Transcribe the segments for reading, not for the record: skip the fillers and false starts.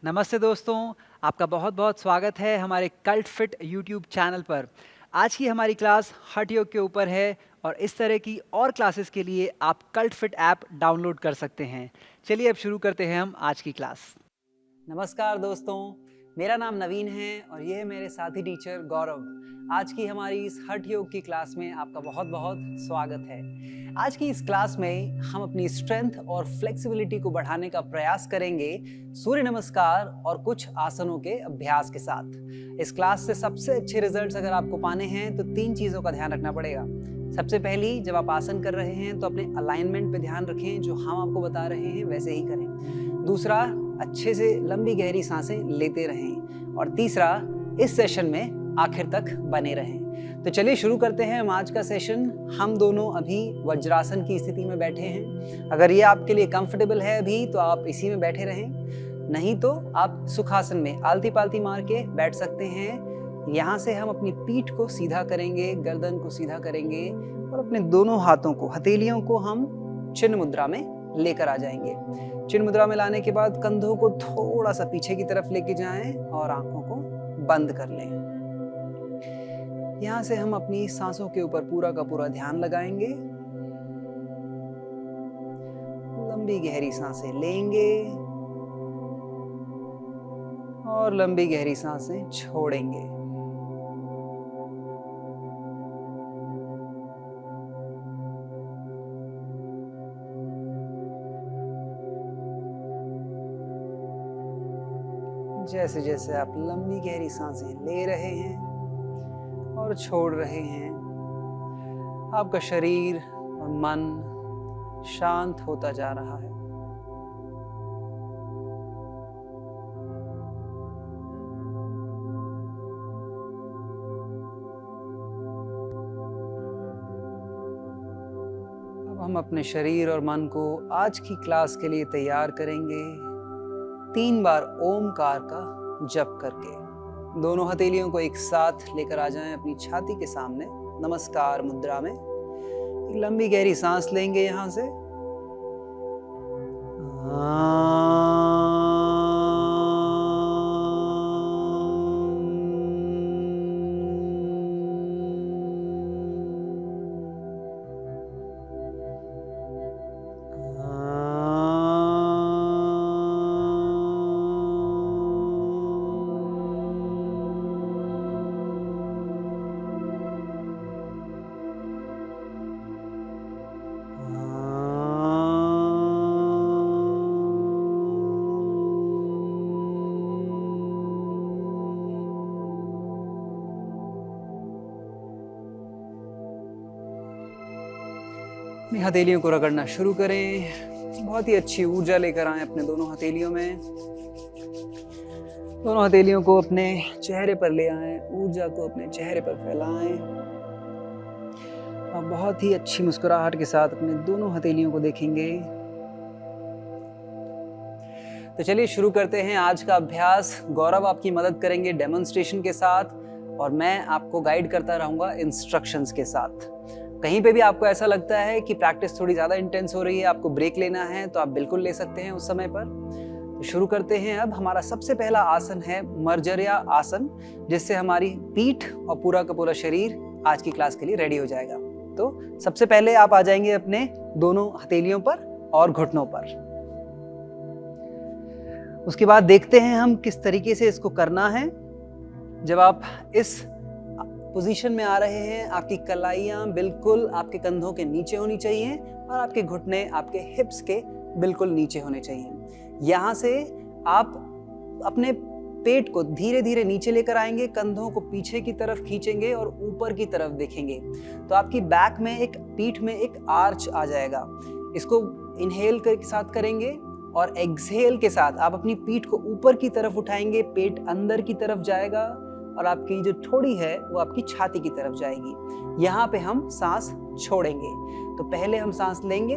नमस्ते दोस्तों, आपका बहुत-बहुत स्वागत है हमारे कल्ट फिट यूट्यूब चैनल पर। आज की हमारी क्लास हठ योग के ऊपर है और इस तरह की और क्लासेस के लिए आप कल्ट फिट ऐप डाउनलोड कर सकते हैं। चलिए अब शुरू करते हैं हम आज की क्लास। नमस्कार दोस्तों, मेरा नाम नवीन है और ये है मेरे साथी टीचर गौरव। आज की हमारी इस हठ योग की क्लास में आपका बहुत-बहुत स्वागत है। आज की इस क्लास में हम अपनी स्ट्रेंथ और फ्लेक्सिबिलिटी को बढ़ाने का प्रयास करेंगे सूर्य नमस्कार और कुछ आसनों के अभ्यास के साथ। इस क्लास से सबसे अच्छे रिजल्ट्स अगर आपको पाने हैं तो 3 चीज़ों का ध्यान रखना पड़ेगा। सबसे पहली, जब आप आसन कर रहे हैं तो अपने अलाइनमेंट पे ध्यान रखें, जो हम आपको बता रहे हैं वैसे ही करें। दूसरा, अच्छे से लंबी गहरी सांसें लेते रहें और तीसरा, इस सेशन में आखिर तक बने रहें। तो चलिए शुरू करते हैं हम आज का सेशन। हम दोनों अभी वज्रासन की स्थिति में बैठे हैं। अगर ये आपके लिए कंफर्टेबल है अभी तो आप इसी में बैठे रहें, नहीं तो आप सुखासन में आलती पालती मार के बैठ सकते हैं। यहाँ से हम अपनी पीठ को सीधा करेंगे, गर्दन को सीधा करेंगे और अपने दोनों हाथों को, हथेलियों को हम चिन्ह मुद्रा में लेकर आ जाएंगे। चिन्ह मुद्रा में लाने के बाद कंधों को थोड़ा सा पीछे की तरफ लेके जाएं और आंखों को बंद कर लें। यहाँ से हम अपनी सांसों के ऊपर पूरा का पूरा ध्यान लगाएंगे। लंबी गहरी सांसें लेंगे और लंबी गहरी सांसें छोड़ेंगे। जैसे जैसे आप लंबी गहरी सांसें ले रहे हैं और छोड़ रहे हैं, आपका शरीर और मन शांत होता जा रहा है। अब हम अपने शरीर और मन को आज की क्लास के लिए तैयार करेंगे 3 बार ओमकार का जप करके। दोनों हथेलियों को एक साथ लेकर आ जाएं अपनी छाती के सामने नमस्कार मुद्रा में। एक लंबी गहरी सांस लेंगे यहाँ से। अपनी हथेलियों को रगड़ना शुरू करें। बहुत ही अच्छी ऊर्जा लेकर आएं अपने दोनों हथेलियों में। दोनों हथेलियों को अपने चेहरे पर ले आएं, ऊर्जा को अपने चेहरे पर फैलाएं और बहुत ही अच्छी मुस्कुराहट के साथ अपने दोनों हथेलियों को देखेंगे। तो चलिए शुरू करते हैं आज का अभ्यास। गौरव आपकी मदद करेंगे डेमोन्स्ट्रेशन के साथ और मैं आपको गाइड करता रहूंगा इंस्ट्रक्शंस के साथ। कहीं पे भी आपको ऐसा लगता है कि प्रैक्टिस थोड़ी ज़्यादा इंटेंस हो रही है, आपको ब्रेक लेना है, तो आप बिल्कुल ले सकते हैं उस समय पर। तो शुरू करते हैं। अब हमारा सबसे पहला आसन है मर्जर्या आसन, जिससे हमारी पीठ और पूरा का पूरा शरीर आज की क्लास के लिए रेडी हो जाएगा। तो सबसे पहले आप आ जाएंगे अपने दोनों हथेलियों पर और घुटनों पर। उसके बाद देखते हैं हम किस तरीके से इसको करना है। जब आप इस पोजीशन में आ रहे हैं, आपकी कलाइयाँ बिल्कुल आपके कंधों के नीचे होनी चाहिए और आपके घुटने आपके हिप्स के बिल्कुल नीचे होने चाहिए। यहाँ से आप अपने पेट को धीरे धीरे नीचे लेकर आएंगे, कंधों को पीछे की तरफ खींचेंगे और ऊपर की तरफ देखेंगे। तो आपकी बैक में पीठ में एक आर्च आ जाएगा। इसको इनहेल के साथ करेंगे और एक्सहेल के साथ आप अपनी पीठ को ऊपर की तरफ उठाएंगे, पेट अंदर की तरफ जाएगा और आपकी जो ठोड़ी है वो आपकी छाती की तरफ जाएगी। यहाँ पे हम सांस छोड़ेंगे। तो पहले हम सांस लेंगे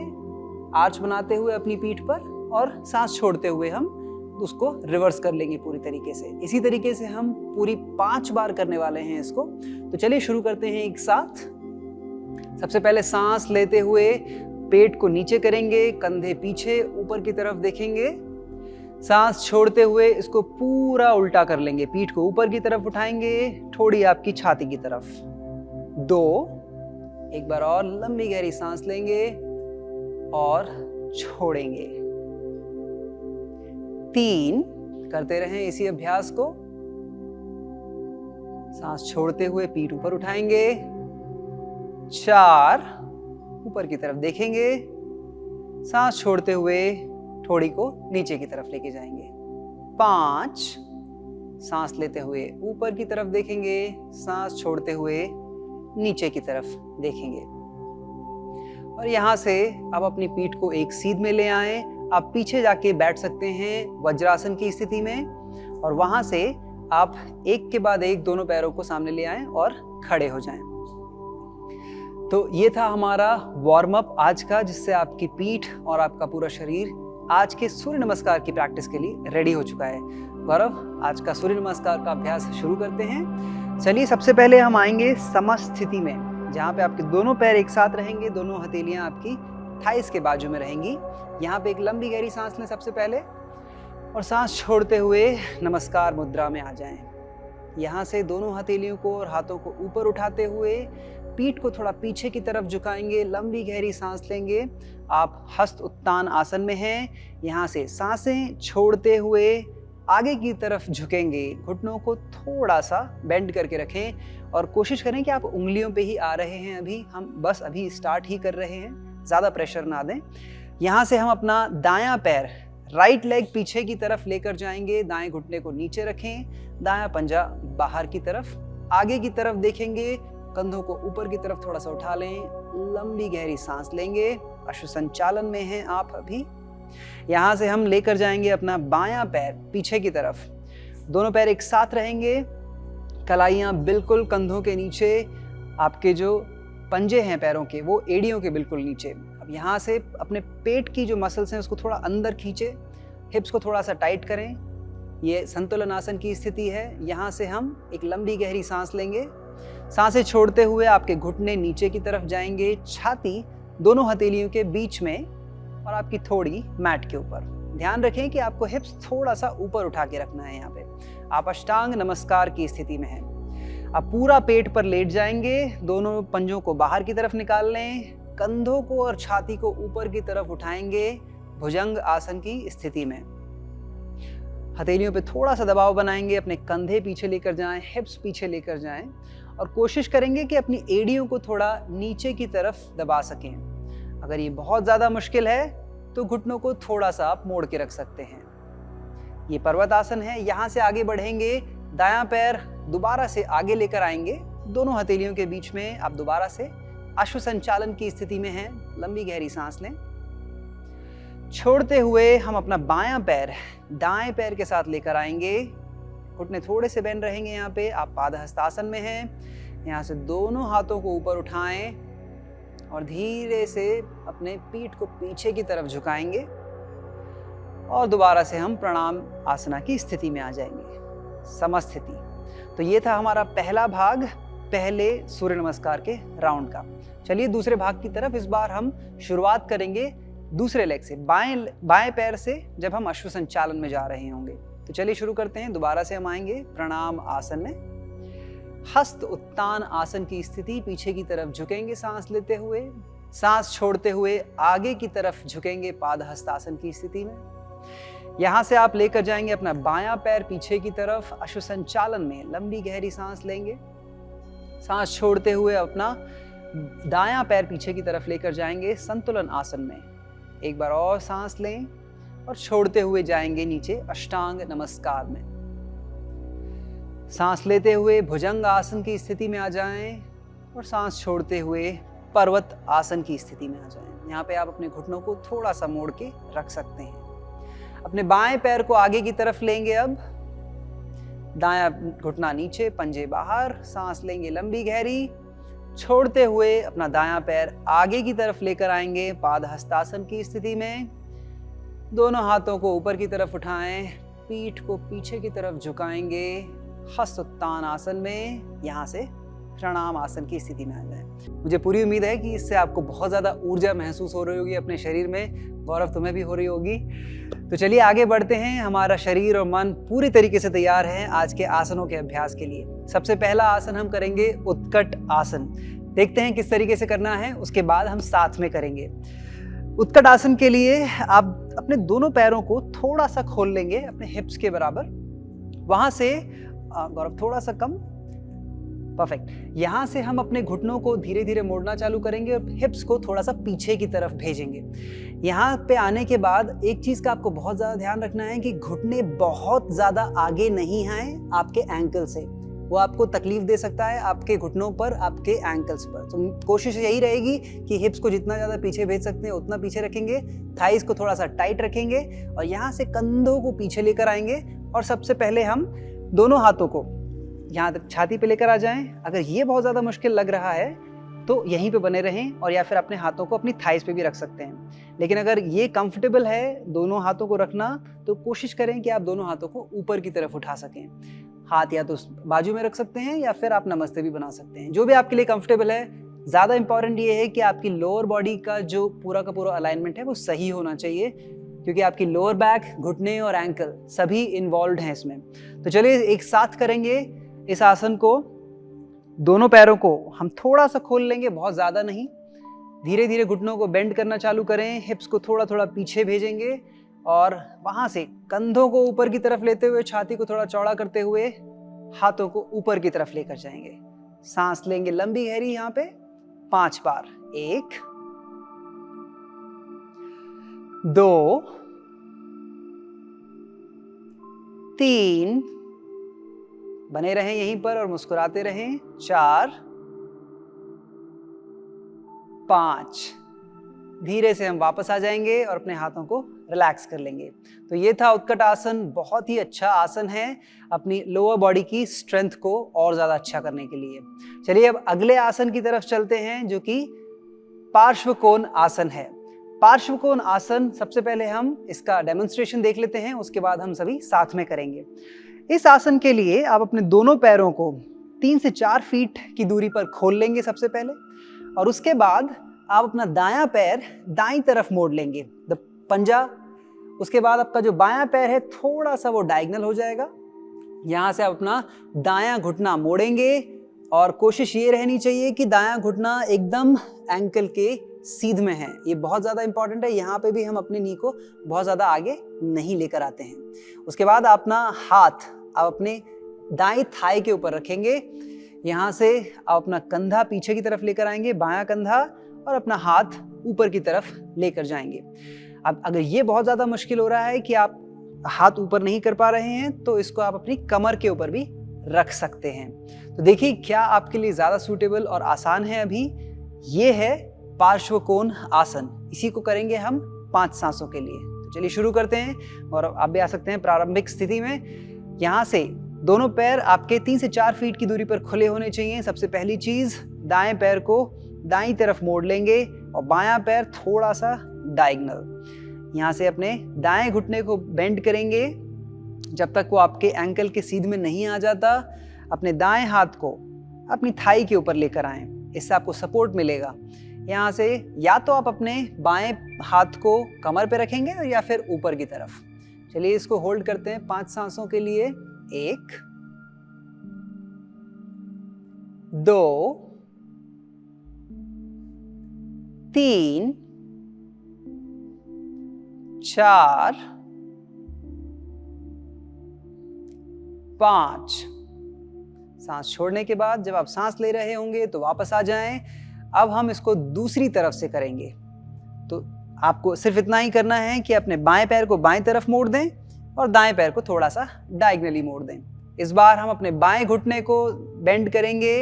आर्च बनाते हुए अपनी पीठ पर और सांस छोड़ते हुए हम उसको रिवर्स कर लेंगे पूरी तरीके से। इसी तरीके से हम पूरी 5 बार करने वाले हैं इसको। तो चलिए शुरू करते हैं एक साथ। सबसे पहले सांस लेते हुए पेट को नीचे करेंगे, कंधे पीछे ऊपर की तरफ देखेंगे। सांस छोड़ते हुए इसको पूरा उल्टा कर लेंगे, पीठ को ऊपर की तरफ उठाएंगे, ठोड़ी आपकी छाती की तरफ। 2, एक बार और लंबी गहरी सांस लेंगे और छोड़ेंगे। 3, करते रहें इसी अभ्यास को। सांस छोड़ते हुए पीठ ऊपर उठाएंगे। 4, ऊपर की तरफ देखेंगे, सांस छोड़ते हुए ठोड़ी को नीचे की तरफ लेके जाएंगे। 5, सांस लेते हुए ऊपर की तरफ देखेंगे, सांस छोड़ते हुए नीचे की तरफ देखेंगे। और यहाँ से आप अपनी पीठ को एक सीध में ले आएं। आप पीछे जाके बैठ सकते हैं वज्रासन की स्थिति में, और वहां से आप एक के बाद एक दोनों पैरों को सामने ले आएं और खड़े हो जाएं। तो ये था हमारा वार्म अप आज का, जिससे आपकी पीठ और आपका पूरा शरीर आज के सूर्य नमस्कार की प्रैक्टिस के लिए रेडी हो चुका है। गौरव, आज का सूर्य नमस्कार का अभ्यास शुरू करते हैं। चलिए, सबसे पहले हम आएंगे समस्थिति में, जहाँ पे आपके दोनों पैर एक साथ रहेंगे, दोनों हथेलियां आपकी थाइस के बाजू में रहेंगी। यहाँ पे एक लंबी गहरी सांस लें सबसे पहले, और सांस छोड़ते हुए नमस्कार मुद्रा में आ जाएं। यहाँ से दोनों हथेलियों को और हाथों को ऊपर उठाते हुए पीठ को थोड़ा पीछे की तरफ झुकाएंगे, लंबी गहरी सांस लेंगे। आप हस्त उत्तान आसन में हैं। यहाँ से सांसें छोड़ते हुए आगे की तरफ झुकेंगे, घुटनों को थोड़ा सा बेंड करके रखें और कोशिश करें कि आप उंगलियों पे ही आ रहे हैं। हम बस अभी स्टार्ट ही कर रहे हैं, ज़्यादा प्रेशर ना दें। यहाँ से हम अपना दायां पैर, राइट लेग पीछे की तरफ लेकर जाएंगे, दाएं घुटने को नीचे रखें, दायां पंजा बाहर की तरफ, आगे की तरफ देखेंगे, कंधों को ऊपर की तरफ थोड़ा सा उठा लें, लंबी गहरी सांस लेंगे। अश्व संचालन में हैं आप अभी। यहाँ से हम लेकर जाएंगे अपना बायां पैर पीछे की तरफ, दोनों पैर एक साथ रहेंगे, कलाइयाँ बिल्कुल कंधों के नीचे, आपके जो पंजे हैं पैरों के वो एड़ियों के बिल्कुल नीचे। अब यहाँ से अपने पेट की जो मसल्स हैं उसको थोड़ा अंदर खींचे, हिप्स को थोड़ा सा टाइट करें। ये संतुलन आसन की स्थिति है। यहाँ से हम एक लंबी गहरी सांस लेंगे, सांसें छोड़ते हुए आपके घुटने नीचे की तरफ जाएंगे, छाती दोनों हथेलियों के बीच में और आपकी थोड़ी मैट के ऊपर। ध्यान रखें कि आपको हिप्स थोड़ा सा ऊपर उठा के रखना है। यहाँ पे आप अष्टांग नमस्कार की स्थिति में हैं। आप पूरा पेट पर लेट जाएंगे, दोनों पंजों को बाहर की तरफ निकाल लें, कंधों को और छाती को ऊपर की तरफ उठाएंगे, भुजंग आसन की स्थिति में। हथेलियों पे थोड़ा सा दबाव बनाएंगे, अपने कंधे पीछे लेकर जाएं, हिप्स पीछे लेकर जाएं, और कोशिश करेंगे कि अपनी एड़ियों को थोड़ा नीचे की तरफ दबा सकें। अगर ये बहुत ज़्यादा मुश्किल है तो घुटनों को थोड़ा सा आप मोड़ के रख सकते हैं। ये पर्वत आसन है। यहाँ से आगे बढ़ेंगे, दायां पैर दोबारा से आगे लेकर आएंगे, दोनों हथेलियों के बीच में आप दोबारा से अश्व संचालन की स्थिति में हैं। लंबी गहरी सांस लें। छोड़ते हुए हम अपना बायां पैर दाएं पैर के साथ लेकर आएंगे, घुटने थोड़े से बेंड रहेंगे। यहाँ पे आप पादहस्तासन में हैं। यहाँ से दोनों हाथों को ऊपर उठाएं और धीरे से अपने पीठ को पीछे की तरफ झुकाएंगे, और दोबारा से हम प्रणाम आसना की स्थिति में आ जाएंगे, समस्थिति। तो ये था हमारा पहला भाग, पहले सूर्य नमस्कार के राउंड का। चलिए दूसरे भाग की तरफ। इस बार हम शुरुआत करेंगे दूसरे लेग से, बाएं पैर से, जब हम अश्व संचालन में जा रहे होंगे। तो चलिए शुरू करते हैं। दोबारा से हम आएंगे प्रणाम आसन में। हस्त उत्तान आसन की स्थिति, पीछे की तरफ झुकेंगे सांस लेते हुए, सांस छोड़ते हुए आगे की तरफ झुकेंगे पादहस्तासन की स्थिति में। यहाँ से आप लेकर जाएंगे अपना बायां पैर पीछे की तरफ, अश्व संचालन में लंबी गहरी सांस लेंगे, सांस छोड़ते हुए अपना दायां पैर पीछे की तरफ लेकर जाएंगे संतुलन आसन में। एक बार और सांस लें और छोड़ते हुए जाएंगे नीचे अष्टांग नमस्कार में। सांस लेते हुए भुजंग आसन की स्थिति में आ जाएं और सांस छोड़ते हुए पर्वत आसन की स्थिति में आ जाएं। यहाँ पे आप अपने घुटनों को थोड़ा सा मोड़ के रख सकते हैं। अपने बाएं पैर को आगे की तरफ लेंगे, अब दायां घुटना नीचे, पंजे बाहर, सांस लेंगे लंबी गहरी, छोड़ते हुए अपना दायां पैर आगे की तरफ लेकर आएंगे पादहस्तासन की स्थिति में। दोनों हाथों को ऊपर की तरफ उठाएं, पीठ को पीछे की तरफ झुकाएंगे हस्त उत्तान आसन में। यहाँ से प्रणाम आसन की स्थिति में आ जाएं। मुझे पूरी उम्मीद है कि इससे आपको बहुत ज़्यादा ऊर्जा महसूस हो रही होगी अपने शरीर में। गौरव, तुम्हें भी हो रही होगी। तो चलिए आगे बढ़ते हैं। हमारा शरीर और मन पूरी तरीके से तैयार है आज के आसनों के अभ्यास के लिए। सबसे पहला आसन हम करेंगे उत्कट आसन। देखते हैं किस तरीके से करना है, उसके बाद हम साथ में करेंगे। उत्कट आसन के लिए आप अपने दोनों पैरों को थोड़ा सा खोल लेंगे अपने हिप्स के बराबर। वहां से गौरव थोड़ा सा कम, परफेक्ट। यहां से हम अपने घुटनों को धीरे धीरे मोड़ना चालू करेंगे और हिप्स को थोड़ा सा पीछे की तरफ भेजेंगे। यहाँ पे आने के बाद एक चीज का आपको बहुत ज्यादा ध्यान रखना है कि घुटने बहुत ज्यादा आगे नहीं आए आपके एंकल से। वो आपको तकलीफ दे सकता है आपके घुटनों पर, आपके एंकल्स पर। तो कोशिश यही रहेगी कि हिप्स को जितना ज़्यादा पीछे भेज सकते हैं उतना पीछे रखेंगे, थाइस को थोड़ा सा टाइट रखेंगे और यहाँ से कंधों को पीछे लेकर आएंगे। और सबसे पहले हम दोनों हाथों को यहाँ तक छाती पे लेकर आ जाएं। अगर ये बहुत ज़्यादा मुश्किल लग रहा है तो यहीं पे बने रहें, और या फिर अपने हाथों को अपनी थाइस पे भी रख सकते हैं। लेकिन अगर ये कंफर्टेबल है दोनों हाथों को रखना, तो कोशिश करें कि आप दोनों हाथों को ऊपर की तरफ उठा सकें। हाथ या तो बाजू में रख सकते हैं या फिर आप नमस्ते भी बना सकते हैं, जो भी आपके लिए कंफर्टेबल है। ज़्यादा इंपॉर्टेंट ये है कि आपकी लोअर बॉडी का जो पूरा का पूरा अलाइनमेंट है वो सही होना चाहिए, क्योंकि आपकी लोअर बैक, घुटने और एंकल सभी इन्वॉल्व हैं इसमें। तो चलिए एक साथ करेंगे इस आसन को। दोनों पैरों को हम थोड़ा सा खोल लेंगे, बहुत ज़्यादा नहीं। धीरे धीरे घुटनों को बेंड करना चालू करें, हिप्स को थोड़ा थोड़ा पीछे भेजेंगे और वहां से कंधों को ऊपर की तरफ लेते हुए, छाती को थोड़ा चौड़ा करते हुए हाथों को ऊपर की तरफ लेकर जाएंगे। सांस लेंगे लंबी गहरी यहाँ पे 5 बार। 1 2 3, बने रहें यहीं पर और मुस्कुराते रहें। 4 5, धीरे से हम वापस आ जाएंगे और अपने हाथों को रिलैक्स कर लेंगे। तो ये था उत्कट आसन। बहुत ही अच्छा आसन है अपनी लोअर बॉडी की स्ट्रेंथ को और ज़्यादा अच्छा करने के लिए। चलिए अब अगले आसन की तरफ चलते हैं, जो कि पार्श्वकोण आसन है। पार्श्वकोण आसन, सबसे पहले हम इसका डेमोन्स्ट्रेशन देख लेते हैं, उसके बाद हम सभी साथ में करेंगे। इस आसन के लिए आप अपने दोनों पैरों को 3 से 4 फीट की दूरी पर खोल लेंगे सबसे पहले, और उसके बाद आप अपना दायां पैर दाईं तरफ मोड़ लेंगे, द पंजा। उसके बाद आपका जो बायां पैर है थोड़ा सा वो डायगोनल हो जाएगा। यहाँ से आप अपना दायां घुटना मोड़ेंगे और कोशिश ये रहनी चाहिए कि दायां घुटना एकदम एंकल के सीध में है। ये बहुत ज़्यादा इंपॉर्टेंट है। यहाँ पे भी हम अपने नी को बहुत ज़्यादा आगे नहीं लेकर आते हैं। उसके बाद आप अपना हाथ आप अपने दाएं थाई के ऊपर रखेंगे। यहाँ से आप अपना कंधा पीछे की तरफ लेकर आएंगे, बायां कंधा, और अपना हाथ ऊपर की तरफ लेकर जाएंगे। अब अगर ये बहुत ज़्यादा मुश्किल हो रहा है कि आप हाथ ऊपर नहीं कर पा रहे हैं, तो इसको आप अपनी कमर के ऊपर भी रख सकते हैं। तो देखिए क्या आपके लिए ज़्यादा सूटेबल और आसान है। अभी ये है पार्श्वकोण आसन। इसी को करेंगे हम 5 सांसों के लिए। तो चलिए शुरू करते हैं, और आप भी आ सकते हैं प्रारंभिक स्थिति में। यहाँ से दोनों पैर आपके 3 से 4 फीट की दूरी पर खुले होने चाहिए। सबसे पहली चीज़, दाएं पैर को दाईं तरफ मोड़ लेंगे और बायां पैर थोड़ा सा डायगोनल। यहाँ से अपने दाएं घुटने को बेंड करेंगे जब तक वो आपके एंकल के सीध में नहीं आ जाता। अपने दाएं हाथ को अपनी थाई के ऊपर लेकर आएं, इससे आपको सपोर्ट मिलेगा। यहाँ से या तो आप अपने बाएं हाथ को कमर पे रखेंगे या फिर ऊपर की तरफ। चलिए इसको होल्ड करते हैं 5 सांसों के लिए। 1 2 3 4 5। सांस छोड़ने के बाद जब आप सांस ले रहे होंगे तो वापस आ जाएं। अब हम इसको दूसरी तरफ से करेंगे। तो आपको सिर्फ इतना ही करना है कि अपने बाएं पैर को बाएं तरफ मोड़ दें और दाएं पैर को थोड़ा सा डायगोनली मोड़ दें। इस बार हम अपने बाएं घुटने को बेंड करेंगे,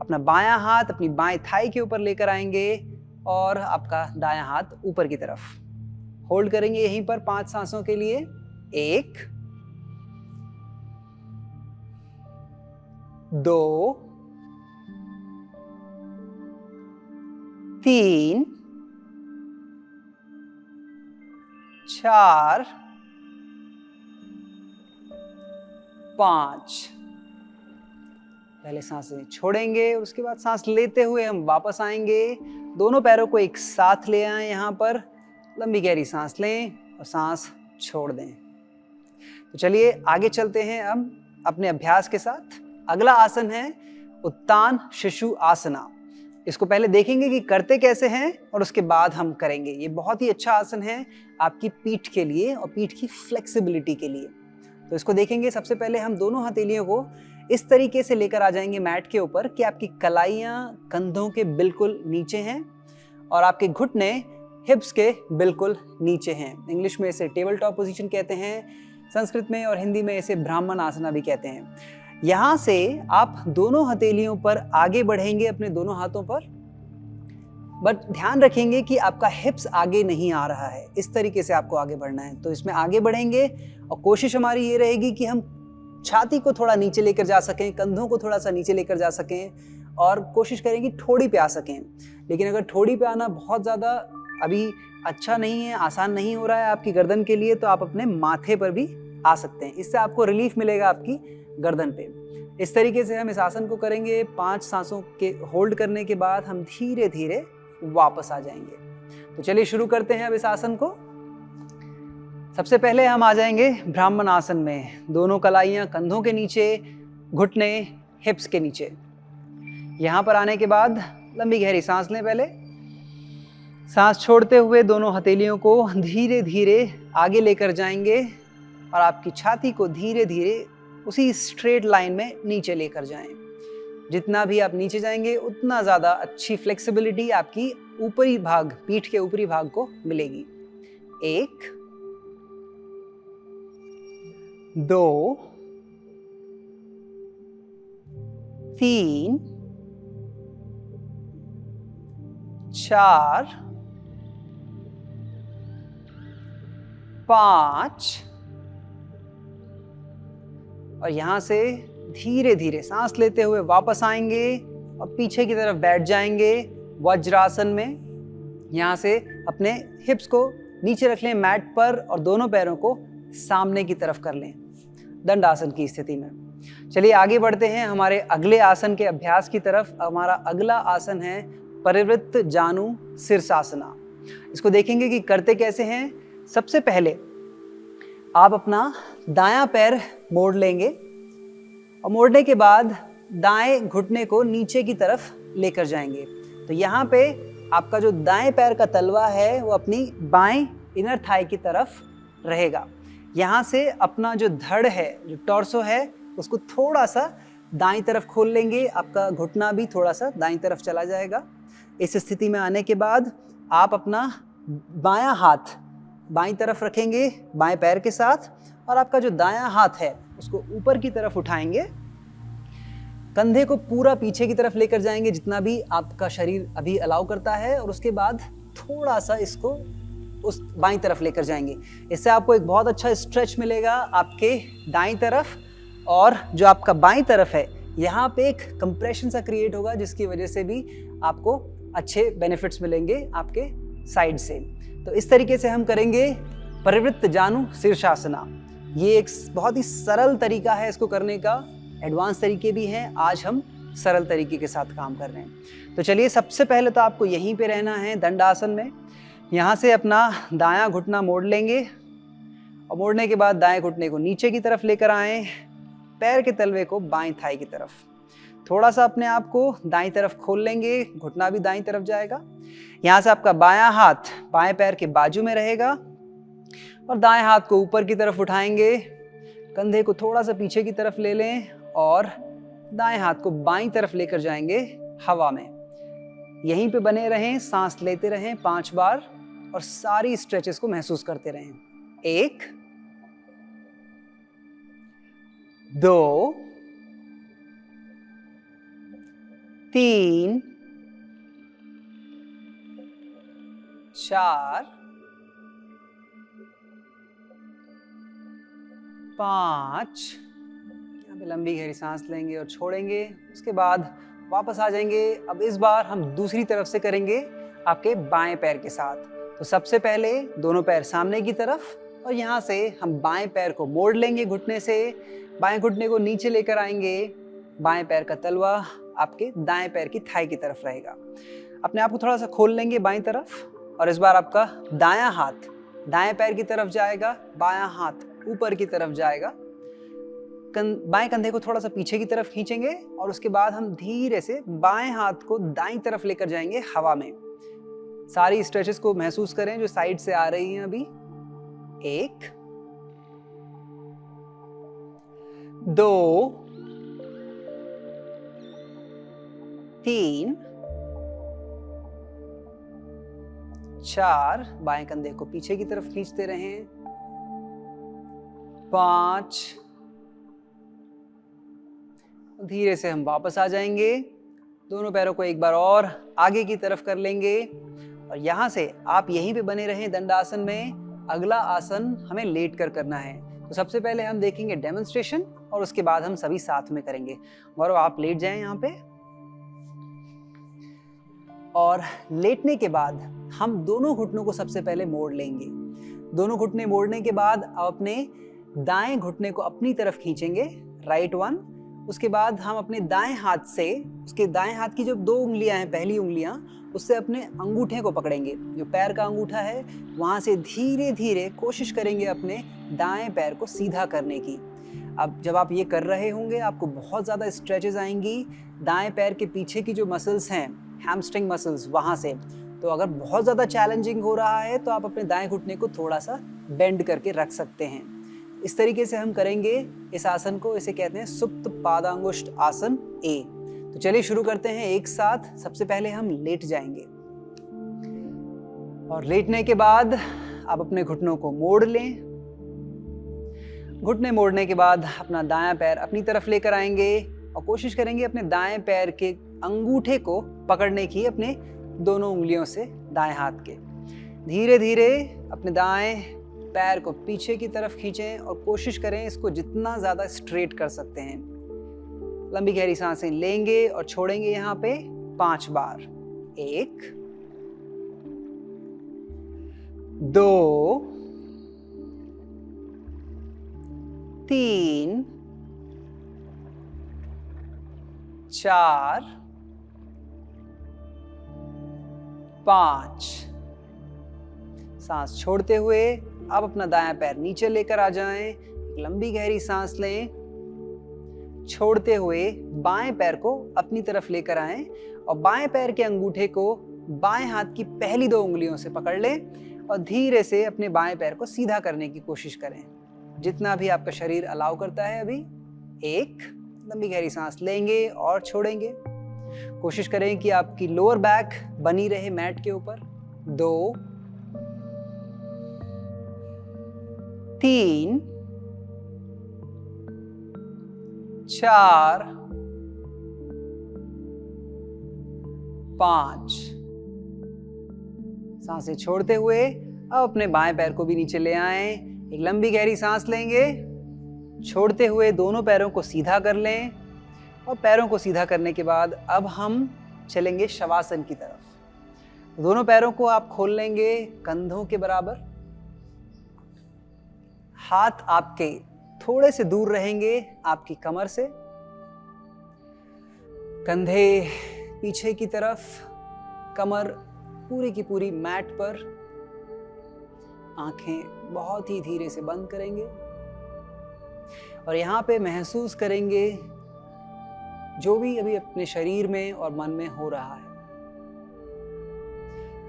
अपना बायां हाथ अपनी बाएं थाई के ऊपर लेकर आएंगे और आपका दायां हाथ ऊपर की तरफ। होल्ड करेंगे यहीं पर 5 सांसों के लिए। 1 2 3 4 5। पहले सांसें छोड़ेंगे और उसके बाद सांस लेते हुए हम वापस आएंगे। दोनों पैरों को एक साथ ले आएं, यहाँ पर लंबी गहरी सांस लें और सांस छोड़ दें। तो चलिए आगे चलते हैं अब अपने अभ्यास के साथ। अगला आसन है उत्तान शिशु आसना। इसको पहले देखेंगे कि करते कैसे हैं और उसके बाद हम करेंगे। ये बहुत ही अच्छा आसन है आपकी पीठ के लिए और पीठ की फ्लेक्सिबिलिटी के लिए। तो इसको देखेंगे। सबसे पहले हम दोनों हथेलियों को इस तरीके से लेकर आ जाएंगे मैट के ऊपर कि आपकी कलाइयाँ कंधों के बिल्कुल नीचे हैं और आपके घुटने हिप्स के बिल्कुल नीचे हैं। इंग्लिश में इसे टेबल टॉप पोजीशन कहते हैं, संस्कृत में और हिंदी में इसे ब्राह्मण आसना भी कहते हैं। यहाँ से आप दोनों हथेलियों पर आगे बढ़ेंगे अपने दोनों हाथों पर, बट ध्यान रखेंगे कि आपका हिप्स आगे नहीं आ रहा है। इस तरीके से आपको आगे बढ़ना है। तो इसमें आगे बढ़ेंगे और कोशिश हमारी ये रहेगी कि हम छाती को थोड़ा नीचे लेकर जा सकें, कंधों को थोड़ा सा नीचे लेकर जा सकें और कोशिश करें कि ठोड़ी पे आ सकें। लेकिन अगर ठोड़ी पे आना बहुत ज़्यादा अभी अच्छा नहीं है, आसान नहीं हो रहा है आपकी गर्दन के लिए, तो आप अपने माथे पर भी आ सकते हैं। इससे आपको रिलीफ मिलेगा आपकी गर्दन पे। इस तरीके से हम इस आसन को करेंगे। 5 सांसों के होल्ड करने के बाद हम धीरे धीरे वापस आ जाएंगे। तो चलिए शुरू करते हैं अब इस आसन को। सबसे पहले हम आ जाएंगे ब्राह्मण आसन में। दोनों कलाइयाँ कंधों के नीचे, घुटने हिप्स के नीचे। यहाँ पर आने के बाद लंबी गहरी सांस लें। पहले सांस छोड़ते हुए दोनों हथेलियों को धीरे धीरे आगे लेकर जाएंगे और आपकी छाती को धीरे धीरे उसी स्ट्रेट लाइन में नीचे लेकर जाएं। जितना भी आप नीचे जाएंगे उतना ज़्यादा अच्छी फ्लेक्सिबिलिटी आपकी ऊपरी भाग, पीठ के ऊपरी भाग को मिलेगी। 1 2 3 4 5 और यहाँ से धीरे धीरे सांस लेते हुए वापस आएंगे और पीछे की तरफ बैठ जाएंगे वज्रासन में। यहाँ से अपने हिप्स को नीचे रख लें मैट पर और दोनों पैरों को सामने की तरफ कर लें दंडासन की स्थिति में। चलिए आगे बढ़ते हैं हमारे अगले आसन के अभ्यास की तरफ। हमारा अगला आसन है परिवृत्त जानु शीर्षासना। इसको देखेंगे कि करते कैसे हैं। सबसे पहले आप अपना दायां पैर मोड़ लेंगे और मोड़ने के बाद दाएं घुटने को नीचे की तरफ लेकर जाएंगे। तो यहाँ पे आपका जो दाएं पैर का तलवा है वो अपनी बाएं इनर थाई की तरफ रहेगा। यहाँ से अपना जो धड़ है, जो टॉर्सो है, उसको थोड़ा सा दाईं तरफ खोल लेंगे। आपका घुटना भी थोड़ा सा दाईं तरफ चला जाएगा। इस स्थिति में आने के बाद आप अपना बायां हाथ बाईं तरफ रखेंगे बाएं पैर के साथ और आपका जो दायां हाथ है उसको ऊपर की तरफ उठाएंगे। कंधे को पूरा पीछे की तरफ लेकर जाएंगे जितना भी आपका शरीर अभी अलाउ करता है और उसके बाद थोड़ा सा इसको उस बाईं तरफ लेकर जाएंगे। इससे आपको एक बहुत अच्छा स्ट्रेच मिलेगा आपके दाईं तरफ और जो आपका बाईं तरफ है यहाँ पे एक कंप्रेशन सा क्रिएट होगा जिसकी वजह से भी आपको अच्छे बेनिफिट्स मिलेंगे आपके साइड से। तो इस तरीके से हम करेंगे परिवृत्त जानु शीर्षासना। ये एक बहुत ही सरल तरीका है इसको करने का। एडवांस तरीके भी हैं, आज हम सरल तरीके के साथ काम कर रहे हैं। तो चलिए सबसे पहले तो आपको यहीं पे रहना है दंडासन में। यहाँ से अपना दायां घुटना मोड़ लेंगे और मोड़ने के बाद दाएं घुटने को नीचे की तरफ लेकर आएं, पैर के तलवे को बाएं थाई की तरफ। थोड़ा सा अपने आप को दाईं तरफ खोल लेंगे, घुटना भी दाईं तरफ जाएगा। यहाँ से आपका बायां हाथ बाएं पैर के बाजू में रहेगा और दाएं हाथ को ऊपर की तरफ उठाएंगे। कंधे को थोड़ा सा पीछे की तरफ ले लें और दाएं हाथ को बाईं तरफ लेकर जाएंगे हवा में। यहीं पे बने रहें, सांस लेते रहें 5 बार और सारी स्ट्रेचेस को महसूस करते रहें। 1 2 3 4 5। यहाँ पे लंबी गहरी सांस लेंगे और छोड़ेंगे। उसके बाद वापस आ जाएंगे। अब इस बार हम दूसरी तरफ से करेंगे आपके बाएं पैर के साथ। तो सबसे पहले दोनों पैर सामने की तरफ और यहाँ से हम बाएं पैर को मोड़ लेंगे घुटने से। बाएं घुटने को नीचे लेकर आएंगे, बाएं पैर का तलवा आपके दाएं पैर की थाई की तरफ रहेगा। अपने आप को थोड़ा सा खोल लेंगे बाईं तरफ और इस बार आपका दायां हाथ दाएं पैर की तरफ जाएगा, बायां हाथ ऊपर की तरफ जाएगा। बाएं कंधे को थोड़ा सा पीछे की तरफ खींचेंगे और उसके बाद हम धीरे से बाएं हाथ को दाईं तरफ लेकर जाएंगे हवा में। सारी स्ट्रेचेस को महसूस करें जो साइड से आ रही हैं अभी। 1 2 3 4, बाएं कंधे को पीछे की तरफ खींचते रहें। 5, धीरे से हम वापस आ जाएंगे। दोनों पैरों को एक बार और आगे की तरफ कर लेंगे और यहां से आप यहीं पे बने रहें दंडासन में। अगला आसन हमें लेट कर करना है, तो सबसे पहले हम देखेंगे डेमोन्स्ट्रेशन और उसके बाद हम सभी साथ में करेंगे। गौरव, आप लेट जाएं यहाँ पे और लेटने के बाद हम दोनों घुटनों को सबसे पहले मोड़ लेंगे। दोनों घुटने मोड़ने के बाद आप अपने दाएं घुटने को अपनी तरफ खींचेंगे, राइट वन। उसके बाद हम अपने दाएं हाथ से उसके दाएं हाथ की जो 2 उंगलियां हैं, पहली उंगलियां, उससे अपने अंगूठे को पकड़ेंगे। जो पैर का अंगूठा है वहां से धीरे धीरे कोशिश करेंगे अपने दाएं पैर को सीधा करने की। अब जब आप ये कर रहे होंगे आपको बहुत ज़्यादा स्ट्रेचेस आएंगी दाएं पैर के पीछे की जो मसल्स हैं, हैमस्ट्रिंग मसल्स, वहाँ से। तो अगर बहुत ज़्यादा चैलेंजिंग हो रहा है तो आप अपने दाएं घुटने को थोड़ा सा बेंड करके रख सकते हैं। इस तरीके से हम करेंगे इस आसन को। इसे कहते हैं सुप्त पादांगुष्ठ आसन ए। तो चलिए शुरू करते हैं एक साथ। सबसे पहले हम लेट जाएंगे और लेटने के बाद आप अपने घुटनों को मोड़ लें। घुटने मोड़ने के बाद अपना दायां पैर अपनी तरफ लेकर आएंगे और कोशिश करेंगे अपने दाएं पैर के अंगूठे को पकड़ने की अपने दोनों उंगलियों से दाएं हाथ के। धीरे धीरे अपने दाएं पैर को पीछे की तरफ खींचें और कोशिश करें इसको जितना ज़्यादा स्ट्रेट कर सकते हैं। लंबी गहरी सांसें लेंगे और छोड़ेंगे यहाँ पे 5 बार। 1 2 3 4 5। सांस छोड़ते हुए आप अपना दायां पैर नीचे लेकर आ जाएं। एक लंबी गहरी सांस लें। छोड़ते हुए बाएं पैर को अपनी तरफ लेकर आएं और बाएं पैर के अंगूठे को बाएं हाथ की पहली 2 उंगलियों से पकड़ लें और धीरे से अपने बाएं पैर को सीधा करने की कोशिश करें, जितना भी आपका शरीर अलाउ करता है अभी। 1 लंबी गहरी सांस लेंगे और छोड़ेंगे। कोशिश करें कि आपकी लोअर बैक बनी रहे मैट के ऊपर। 2 3 4 5। सांसें छोड़ते हुए अब अपने बाएं पैर को भी नीचे ले आएं। एक लंबी गहरी सांस लेंगे। छोड़ते हुए दोनों पैरों को सीधा कर लें और पैरों को सीधा करने के बाद अब हम चलेंगे शवासन की तरफ। दोनों पैरों को आप खोल लेंगे कंधों के बराबर। हाथ आपके थोड़े से दूर रहेंगे आपकी कमर से। कंधे पीछे की तरफ, कमर पूरी की पूरी मैट पर। आंखें बहुत ही धीरे से बंद करेंगे और यहाँ पे महसूस करेंगे जो भी अभी अपने शरीर में और मन में हो रहा है।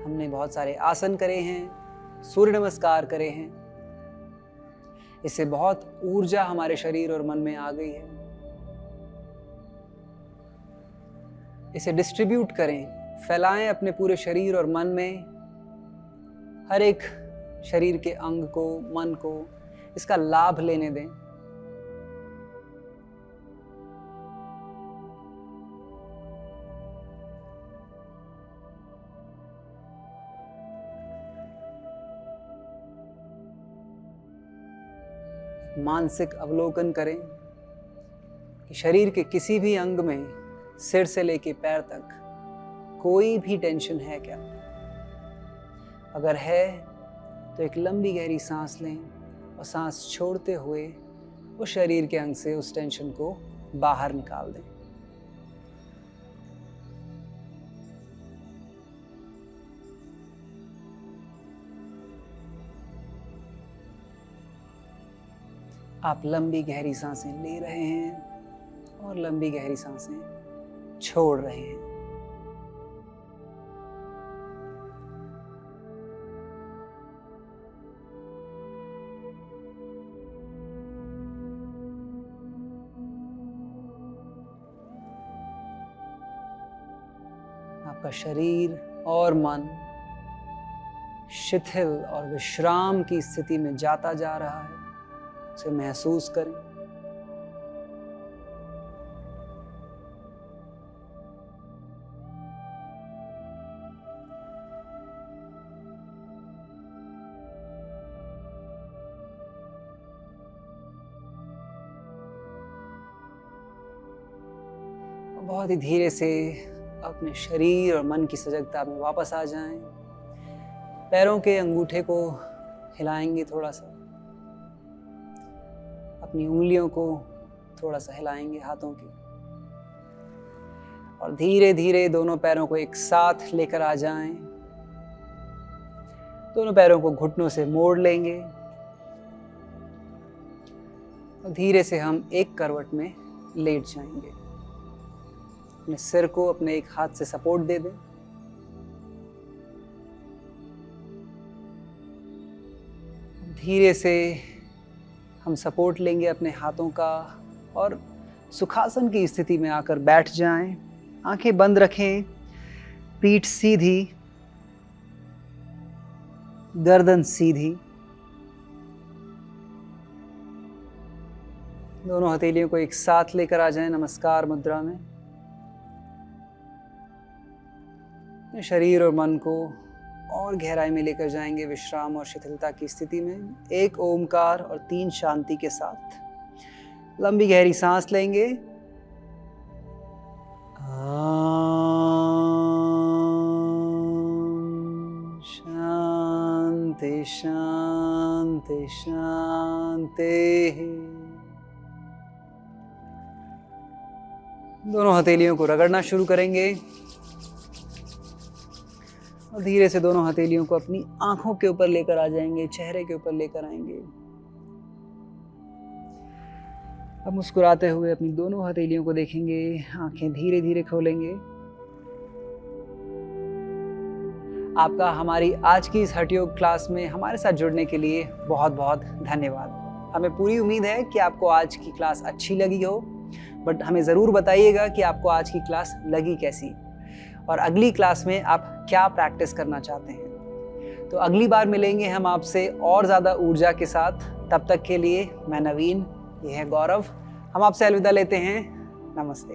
हमने बहुत सारे आसन करे हैं, सूर्य नमस्कार करे हैं। इससे बहुत ऊर्जा हमारे शरीर और मन में आ गई है। इसे डिस्ट्रीब्यूट करें, फैलाएं अपने पूरे शरीर और मन में। हर एक शरीर के अंग को, मन को इसका लाभ लेने दें। मानसिक अवलोकन करें कि शरीर के किसी भी अंग में, सिर से लेके पैर तक, कोई भी टेंशन है क्या। अगर है तो एक लंबी गहरी सांस लें और सांस छोड़ते हुए उस शरीर के अंग से उस टेंशन को बाहर निकाल दें। आप लंबी गहरी सांसें ले रहे हैं और लंबी गहरी सांसें छोड़ रहे हैं। आपका शरीर और मन शिथिल और विश्राम की स्थिति में जाता जा रहा है, उसे महसूस करें। बहुत ही धीरे से अपने शरीर और मन की सजगता में वापस आ जाएं। पैरों के अंगूठे को हिलाएंगे थोड़ा सा, अपनी उंगलियों को थोड़ा सा हिलाएंगे हाथों की, और धीरे धीरे दोनों पैरों को एक साथ लेकर आ जाएं। दोनों पैरों को घुटनों से मोड़ लेंगे और धीरे से हम एक करवट में लेट जाएंगे। अपने सिर को अपने एक हाथ से सपोर्ट दे दें। धीरे से हम सपोर्ट लेंगे अपने हाथों का और सुखासन की स्थिति में आकर बैठ जाएं। आंखें बंद रखें, पीठ सीधी, गर्दन सीधी। दोनों हथेलियों को एक साथ लेकर आ जाएं नमस्कार मुद्रा में। शरीर और मन को और गहराई में लेकर जाएंगे विश्राम और शिथिलता की स्थिति में। एक ओमकार और 3 शांति के साथ लंबी गहरी सांस लेंगे। शांति शांति शांति। दोनों हथेलियों को रगड़ना शुरू करेंगे और धीरे से दोनों हथेलियों को अपनी आंखों के ऊपर लेकर आ जाएंगे, चेहरे के ऊपर लेकर आएंगे। अब मुस्कुराते हुए अपनी दोनों हथेलियों को देखेंगे, आंखें धीरे धीरे खोलेंगे। आपका हमारी आज की इस हठ योग क्लास में हमारे साथ जुड़ने के लिए बहुत बहुत धन्यवाद। हमें पूरी उम्मीद है कि आपको आज की क्लास अच्छी लगी हो, बट हमें ज़रूर बताइएगा कि आपको आज की क्लास लगी कैसी, और अगली क्लास में आप क्या प्रैक्टिस करना चाहते हैं। तो अगली बार मिलेंगे हम आपसे और ज़्यादा ऊर्जा के साथ। तब तक के लिए मैं नवीन, ये है गौरव। हम आपसे अलविदा लेते हैं। नमस्ते।